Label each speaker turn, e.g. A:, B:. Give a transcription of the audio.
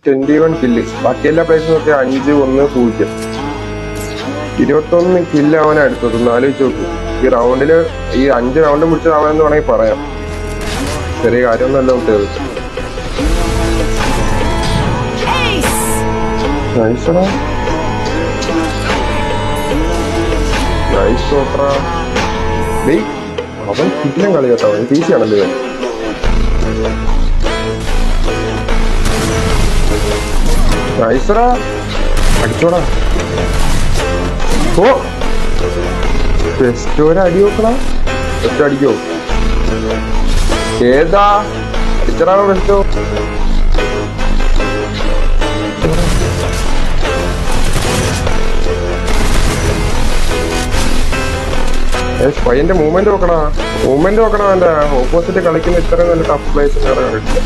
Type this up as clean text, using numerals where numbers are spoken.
A: 21 kill. ബാക്കി എല്ലാ പ്ലേസും നോക്കി 5, 1, 0. 21 കില്ല് അവനെ അടുത്തത്. ഒന്ന് ആലോചിച്ച് നോക്കൂ. ഈ റൗണ്ടില് ഈ 5 റൗണ്ട് പിടിച്ചത് അവനെന്ന് വേണമെങ്കിൽ പറയാം. ചെറിയ കാര്യമൊന്നുമല്ല കുട്ടികൾ. നൈസറാ, നൈസ് ഷോട്ടറാ. ഡേയ് അവൻ കിട്ടിലും കളി കേട്ടോ. അവൻ PC ആണല്ലോ. നൈസറാ, അടിച്ചോടാ. ഓ ബെസ്റ്റ് ഒരു അടി നോക്കണ. ബെസ്റ്റ് അടിക്കോ? ഏതാ അടിച്ചടാണോ ബെസ്റ്റോ? പയ്യന്റെ മൂവ്മെന്റ് നോക്കണ. അവന്റെ ഓപ്പോസിറ്റ് കളിക്കുന്ന ഇത്രയും നല്ല ടഫ് പ്ലേസ് കണ്ടിട്ടില്ല.